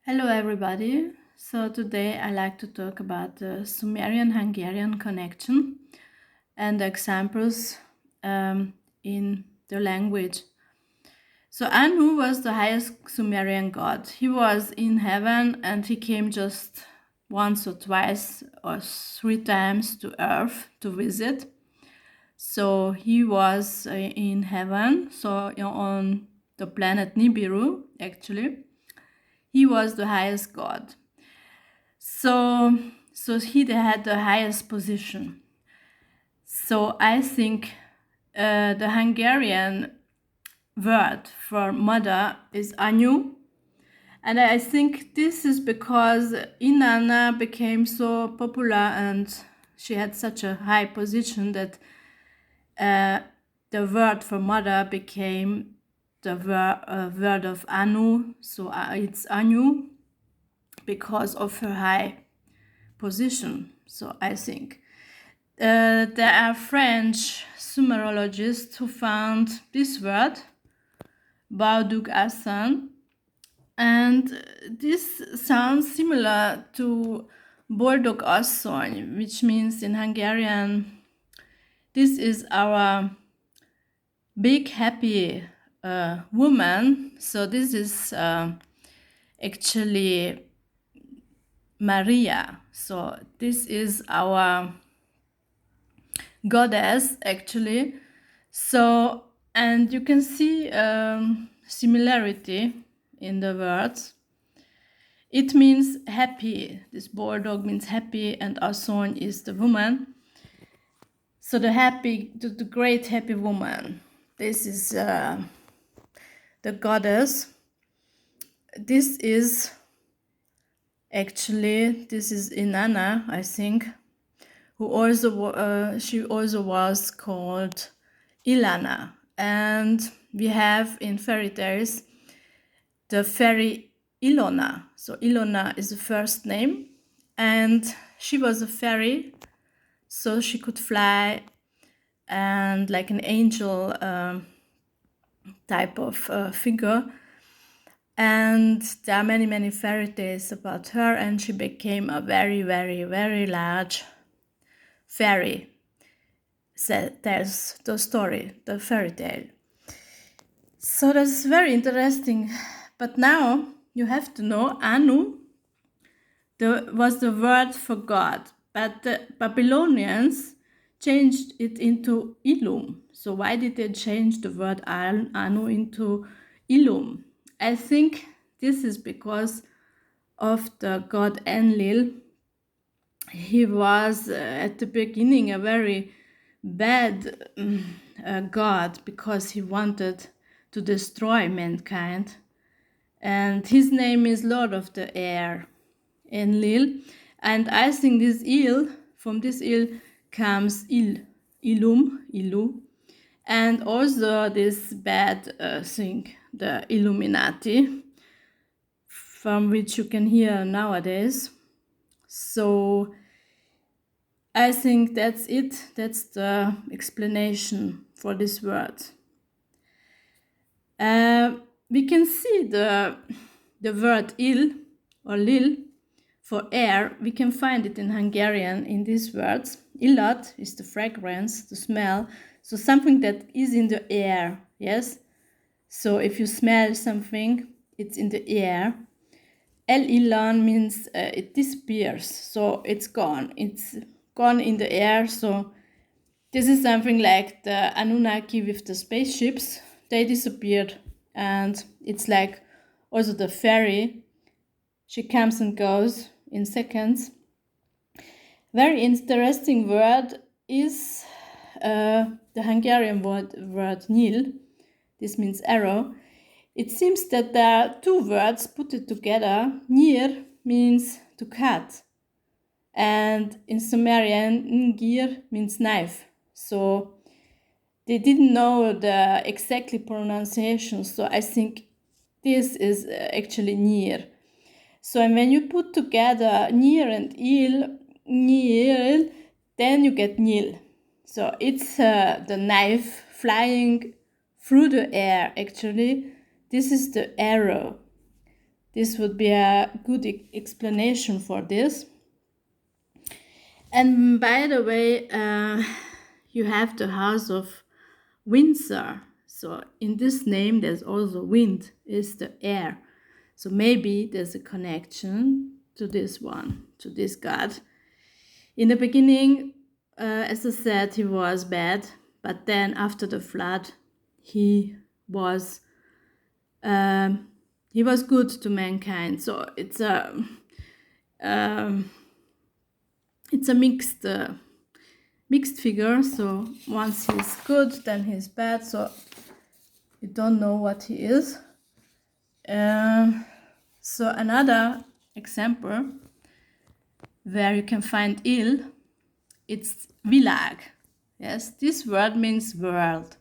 Hello everybody. So today I like to talk about the Sumerian-Hungarian connection and examples in the language. So Anu was the highest Sumerian god. He was in heaven and he came just once or twice or three times to earth to visit. So he was in heaven, so on the planet Nibiru actually. He was the highest god. So he had the highest position. So I think the Hungarian word for mother is anyu, and I think this is because Inanna became so popular and she had such a high position that the word for mother became the word of anu. So it's anyu because of her high position. So I think there are French Sumerologists who found this word, Bauduk Asan, and this sounds similar to Boldog Asszony, which means in Hungarian, this is our big happy woman. So this is actually Maria. So this is our goddess actually. So, and you can see similarity in the words. It means happy. This bulldog means happy, and Ason is the woman. So the great happy woman. This is the goddess. This is Inanna, I think, who also she also was called Ilana. And we have in fairy tales the fairy Ilona. So Ilona is the first name, and she was a fairy, so she could fly and like an angel type of figure. And there are many fairy tales about her, and she became a very large fairy. So there's the story, the fairy tale. So that's very interesting. But now you have to know Anu was the word for God, but the Babylonians changed it into Ilum. So why did they change the word Anu into Ilum? I think this is because of the god Enlil. He was at the beginning a very bad god because he wanted to destroy mankind. And his name is Lord of the Air, Enlil. And I think this from this il comes Ilu, and also this bad thing, the Illuminati, from which you can hear nowadays. So I think that's it. That's the explanation for this word. We can see the word il or lil for air. We can find it in Hungarian in these words. Illat is the fragrance, the smell. So something that is in the air, yes? So if you smell something, it's in the air. El Ilan means it disappears, so it's gone. It's gone in the air. So this is something like the Anunnaki with the spaceships. They disappeared, and it's like also the fairy. She comes and goes in seconds. Very interesting word is the Hungarian word nil. This means arrow. It seems that there are two words put it together. Nir means to cut, and in Sumerian, ngir means knife. So they didn't know the exactly pronunciation, so I think this is actually nir. So when you put together nir and nil, then you get nil. So it's the knife flying through the air, actually. This is the arrow. This would be a good explanation for this. And by the way, you have the House of Windsor. So in this name, there's also wind, is the air. So maybe there's a connection to this one, to this god. In the beginning, as I said, he was bad, but then after the flood, he was good to mankind. So it's a mixed figure. So once he's good, then he's bad. So you don't know what he is. So another example where you can find ill, it's világ. Yes, this word means world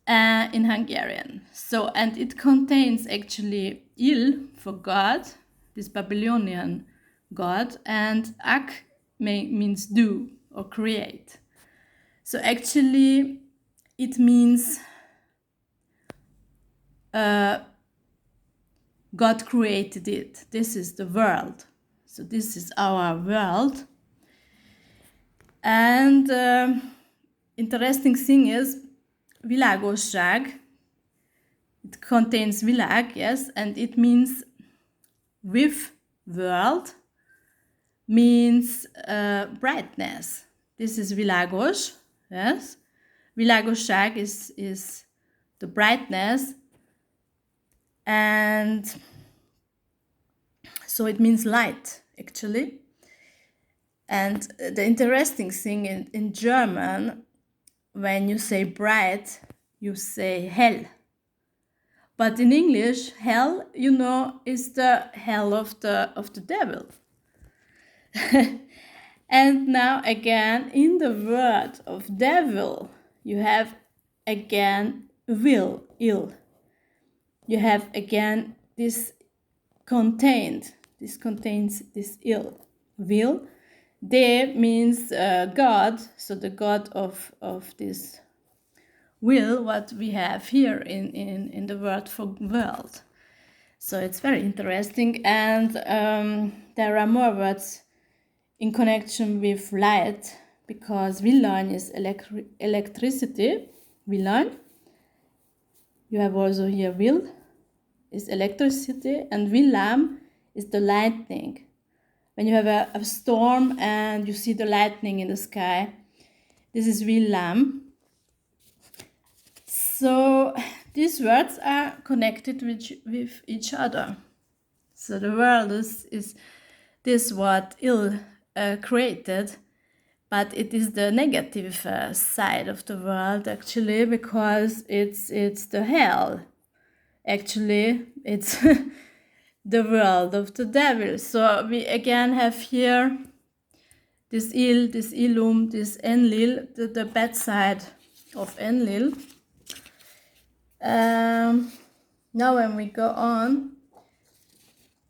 in Hungarian. So, and it contains actually ill for God, this Babylonian god, and ak means do or create. So actually it means God created it. This is the world. So this is our world. And interesting thing is világosság. It contains világ, yes, and it means with world, means brightness. This is világos, yes. Világosság is the brightness, and so it means light, actually. And the interesting thing in German, when you say bright, you say hell. But in English, hell, you know, is the hell of the devil. And now again, in the word of devil, you have again will, ill. You have again this contains this ill, will. De means God, so the God of this will, what we have here in the word for world. So it's very interesting, and there are more words in connection with light, because villany is electricity, villany. You have also here will is electricity, and villám is the lightning. When you have a storm and you see the lightning in the sky, this is villám. So these words are connected with each other. So the world is this what ill created, but it is the negative side of the world, actually, because it's the hell. Actually, it's the world of the devil. So we again have here this ill, this illum, this enlil, the bad side of enlil. Now when we go on,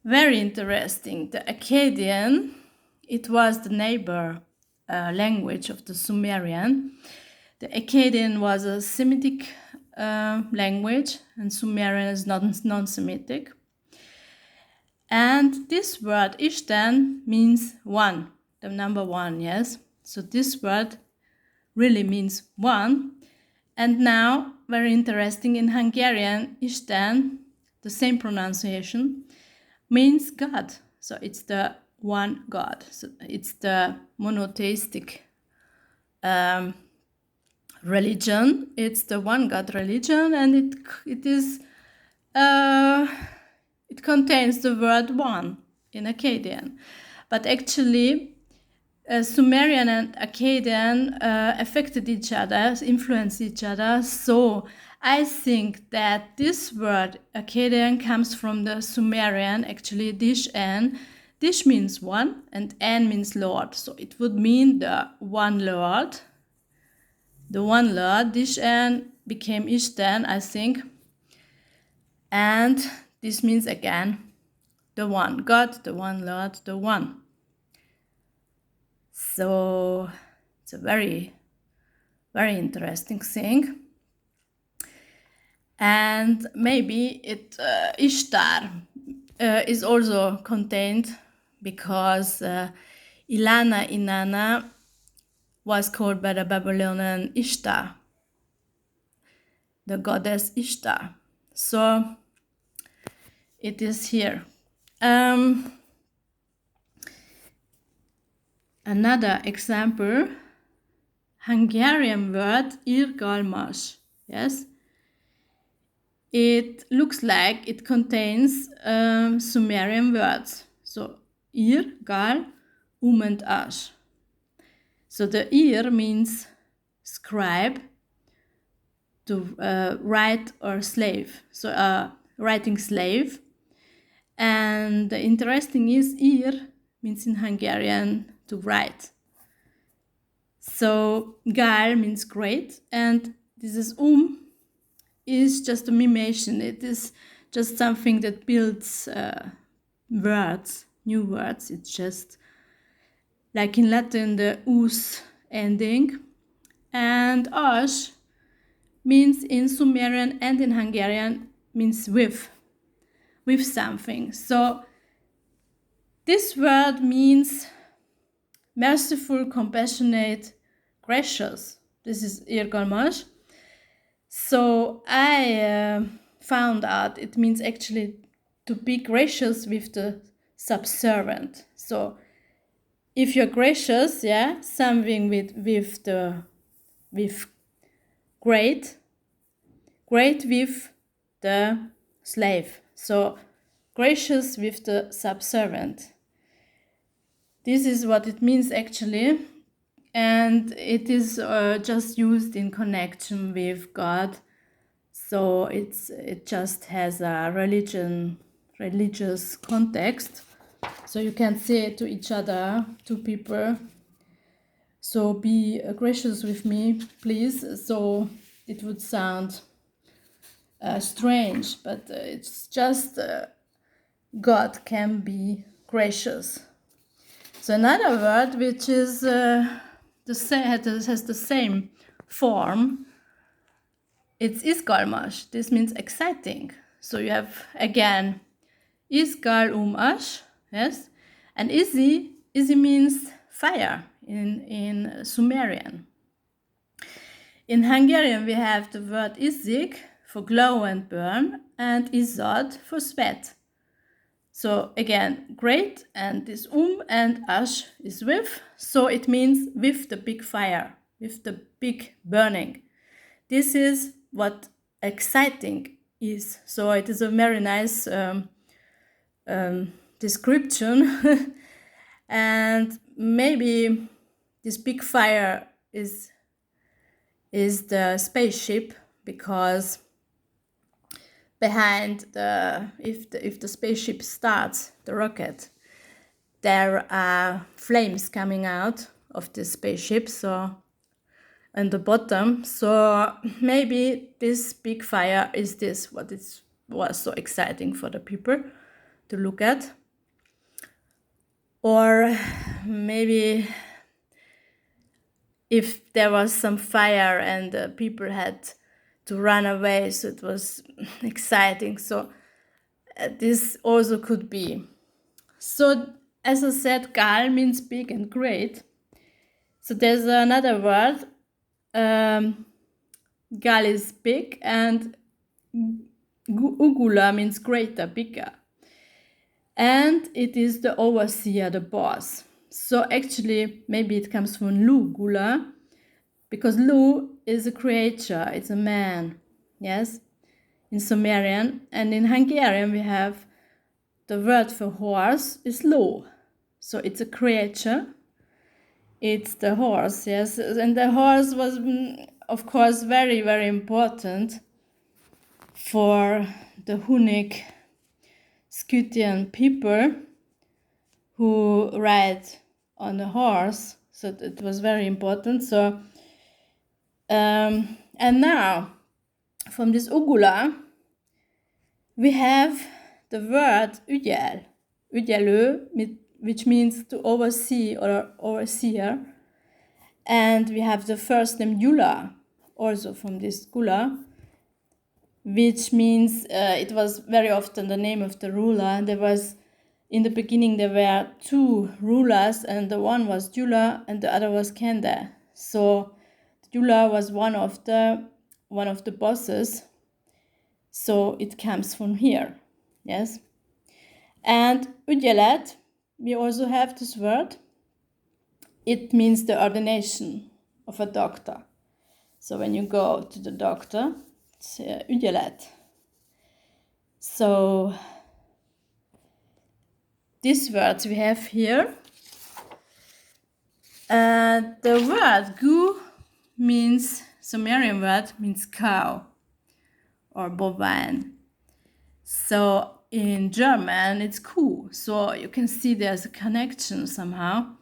very interesting, the Akkadian, it was the neighbor language of the Sumerian. The Akkadian was a Semitic language, and Sumerian is non-Semitic. And this word Ishtan means one, the number one, yes? So this word really means one. And now, very interesting, in Hungarian, Isten, the same pronunciation, means God. So it's the one God. So it's the monotheistic religion. It's the one God religion, and it contains the word one in Akkadian. But actually, Sumerian and Akkadian affected each other, influenced each other. So I think that this word Akkadian comes from the Sumerian, actually dish and dish means one and an means Lord. So it would mean the one Lord. The one Lord, dish and became Ishtan, I think. And this means again the one God, the one Lord, the one. So it's a very, very interesting thing. And maybe Ishtar is also contained because Ilana Inanna was called by the Babylonian Ishtar, the goddess Ishtar. So it is here. Another example, Hungarian word irgalmas. Yes, it looks like it contains Sumerian words. So ir, gal, and ash. So the ir means scribe, to write or slave. So writing slave. And the interesting is ir means in Hungarian to write. So gal means great, and this is just a mimation. It is just something that builds words, new words. It's just like in Latin the us ending, and ash means in Sumerian and in Hungarian means with something. So this word means merciful, compassionate, gracious. This is irgalmas. So I found out it means actually to be gracious with the subservient. So if you're gracious, yeah, something with great with the slave. So gracious with the subservient. This is what it means actually, and it is just used in connection with God. So it just has a religious context. So you can say to each other, to people, so be gracious with me, please. So it would sound strange, but it's just God can be gracious. So another word which is has the same form, it's isgalmas. This means exciting. So you have again isgal ash, yes, and izi means fire in Sumerian. In Hungarian we have the word izik for glow and burn, and izad for sweat. So again, great, and this and ash is with, so it means with the big fire, with the big burning. This is what exciting is. So it is a very nice description. And maybe this big fire is the spaceship, because behind if the spaceship starts the rocket, there are flames coming out of the spaceship, so on the bottom. So maybe this big fire is this what it was so exciting for the people to look at. Or maybe if there was some fire and the people had to run away, so it was exciting. So this also could be. So as I said, gal means big and great. So there's another word. Gal is big, and ugula means greater, bigger. And it is the overseer, the boss. So actually, maybe it comes from Lu Gula, because Lu is a creature, it's a man, yes, in Sumerian. And in Hungarian, we have the word for horse is Lu. So it's a creature, it's the horse, yes. And the horse was, of course, very, very important for the Hunnic Scythian people who ride on a horse, so it was very important. So and now from this ugula we have the word ügyelő, which means to oversee or overseer, and we have the first name Yula also from this gula, which means it was very often the name of the ruler. In the beginning there were two rulers, and the one was Dula and the other was Kende. So Dula was one of the bosses. So it comes from here, yes. And Ügyelet, we also have this word. It means the ordination of a doctor. So when you go to the doctor, it's Ügyelet. So these words we have here. The word gu means, Sumerian word means cow or bovine. So in German it's Kuh. So you can see there's a connection somehow.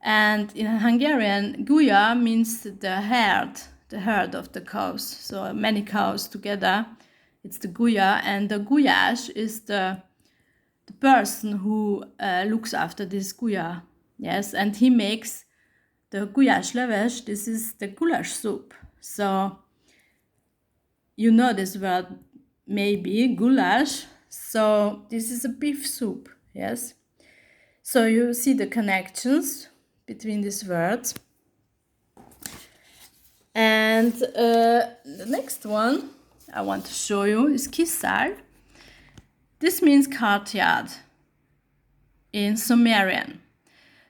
And in Hungarian, guya means the herd of the cows. So many cows together, it's the guya. And the guyash is the person who looks after this guya. Yes, and he makes the guyash levesh. This is the goulash soup. So you know this word maybe, goulash. So this is a beef soup, yes. So you see the connections between these words. And the next one I want to show you is kisar. This means courtyard in Sumerian.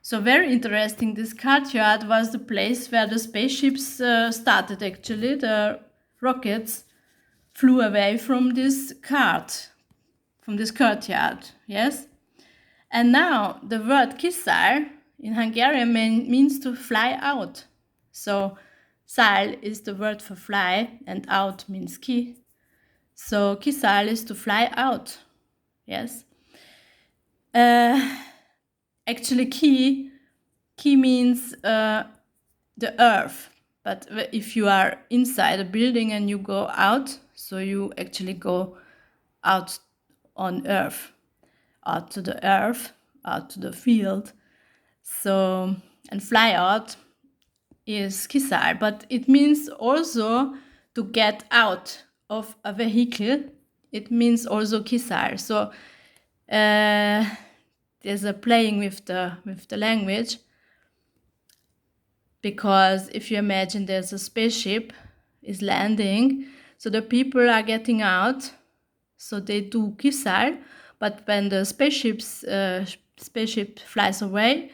So very interesting, this courtyard was the place where the spaceships started actually. The rockets flew away from this courtyard, yes? And now the word kisar in Hungarian means to fly out. So sal is the word for fly and out means ki. So kisal is to fly out, yes? Actually ki means the earth. But if you are inside a building and you go out, so you actually go out on earth, out to the earth, out to the field. So, and fly out is kisar, but it means also to get out of a vehicle. It means also kisar. So there's a playing with the language, because if you imagine there's a spaceship is landing, so the people are getting out, so they do kisar. But when the spaceship flies away,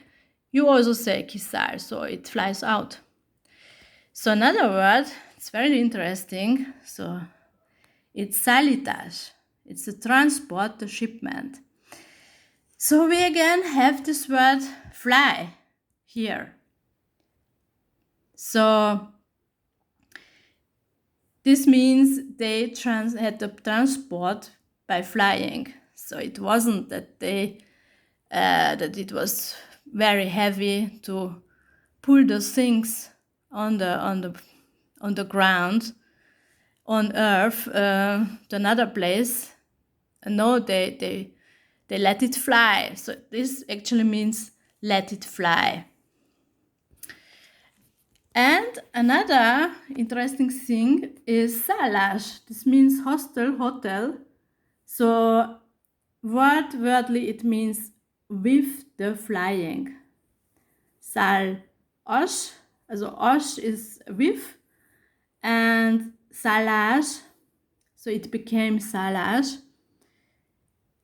you also say kisar, so it flies out. So another word, it's very interesting. So it's salitage. It's the transport, the shipment. So we again have this word fly here. So this means they had the transport by flying. So it wasn't that that it was very heavy to pull those things on the ground on Earth to another place. No, they let it fly. So this actually means let it fly. And another interesting thing is salash. This means hostel, hotel. So wordly it means with the flying. Sal osh, also osh is with, and salash, so it became salash.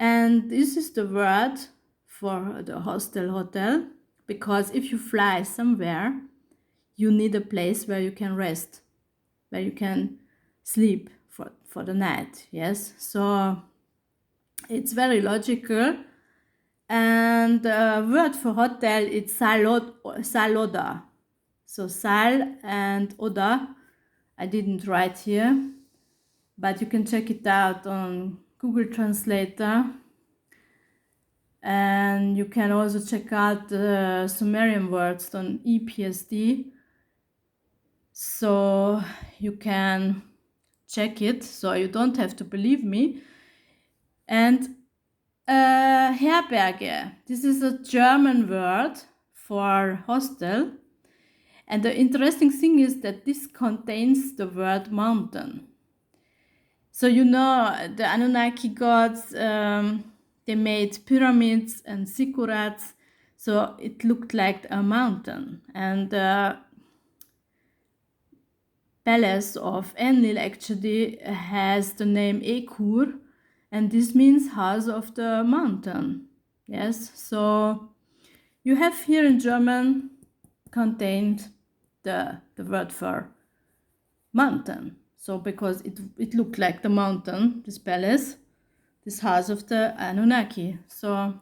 And this is the word for the hostel, hotel, because if you fly somewhere, you need a place where you can rest, where you can sleep for the night, yes? So it's very logical. And the word for hotel is saloda. So sal and oda, I didn't write here, but you can check it out on Google Translator. And you can also check out the Sumerian words on EPSD. So you can check it, so you don't have to believe me. And Herberge, this is a German word for hostel. And the interesting thing is that this contains the word mountain. So you know, the Anunnaki gods, they made pyramids and ziggurats, so it looked like a mountain. And the palace of Enlil actually has the name Ekur, and this means house of the mountain. Yes, so you have here in German contained the word for mountain. So because it looked like the mountain, this palace, this house of the Anunnaki. So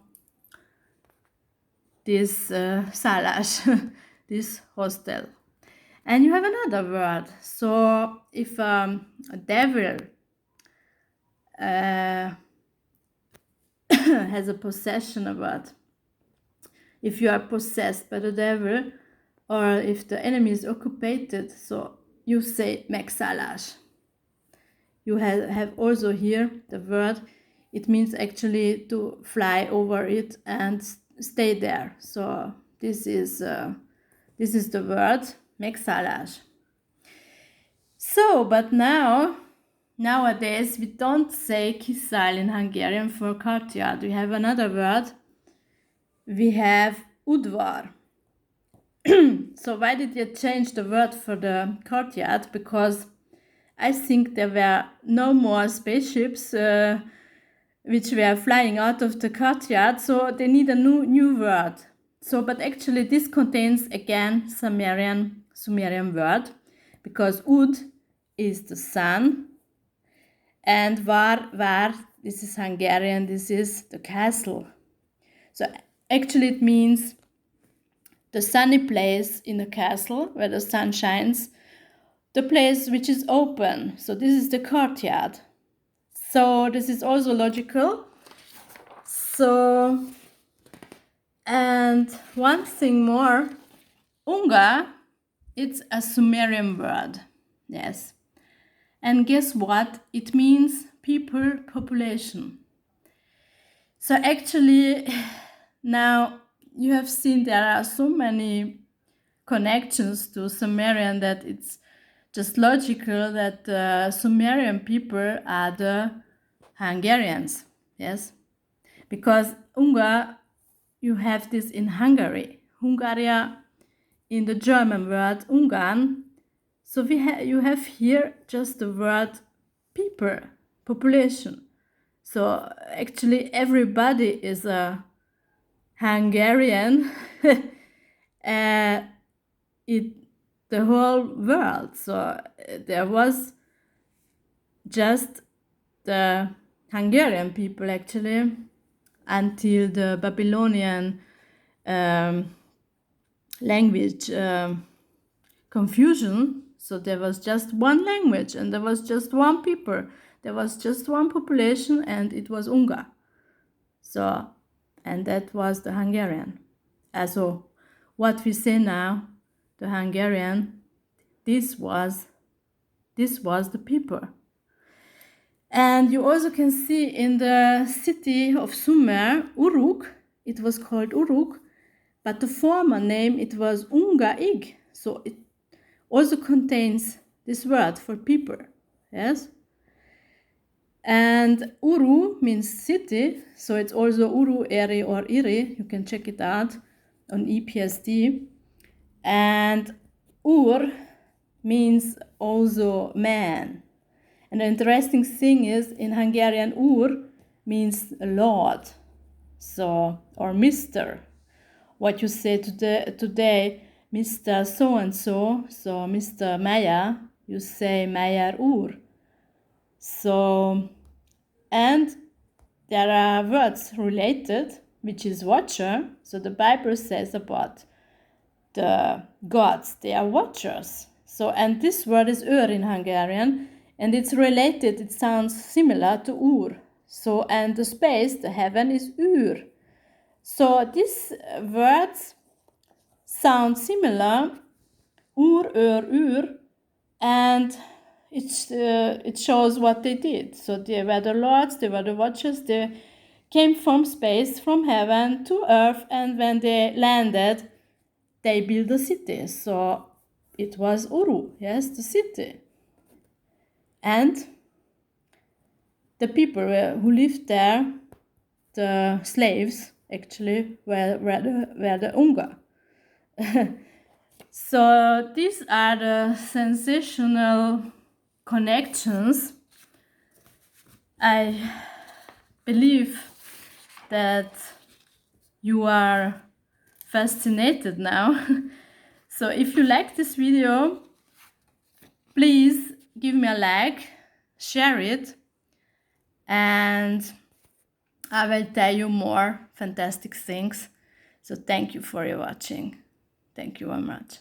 this salash, this hostel. And you have another word. So if a devil has a possession about, if you are possessed by the devil, or if the enemy is occupied, so you say Meksalash. You have also here the word, it means actually to fly over it and stay there. So this is the word Meksalash. So, but nowadays we don't say Kisal in Hungarian for courtyard. We have another word. We have Udvar. So why did you change the word for the courtyard? Because I think there were no more spaceships which were flying out of the courtyard, so they need a new word. So, but actually this contains again Sumerian word, because Ud is the sun, and Var, this is Hungarian, this is the castle. So actually it means the sunny place in the castle where the sun shines, the place which is open. So this is the courtyard. So this is also logical. So, and one thing more, Unga, it's a Sumerian word. Yes. And guess what? It means people, population. So actually, now you have seen there are so many connections to Sumerian that it's just logical that the Sumerian people are the Hungarians. Yes. Because Ungar, you have this in Hungary. Hungaria, in the German word Ungarn. So you have here just the word people, population. So actually everybody is a Hungarian the whole world. So there was just the Hungarian people actually until the Babylonian language confusion. So there was just one language and there was just one people. There was just one population and it was Ungar. So, and that was the Hungarian. So what we say now, the Hungarian, this was the people. And you also can see in the city of Sumer, Uruk, it was called Uruk, but the former name, it was Ungaig. So it also contains this word for people, yes? And Uru means city, so it's also Uru, Eri, or Iri. You can check it out on EPSD. And Ur means also man. And the interesting thing is, in Hungarian, Ur means Lord, so, or Mr. What you say today, Mr. So-and-so, so Mr. Meyer, you say Meyer Ur. So, and there are words related, which is watcher. So the Bible says about the gods, they are watchers. So, and this word is Ur in Hungarian, and it's related, it sounds similar to Ur. So, and the space, the heaven is Ur. So these words sound similar, Ur, Ur, and it shows what they did. So they were the lords, they were the watchers, they came from space, from heaven to earth, and when they landed, they built a city. So it was Uru, yes, the city. And the people who lived there, the slaves actually, were the Ungar. So these are the sensational connections. I believe that you are fascinated now. So if you like this video, please give me a like, share it, and I will tell you more fantastic things. So thank you for your watching. Thank you very much.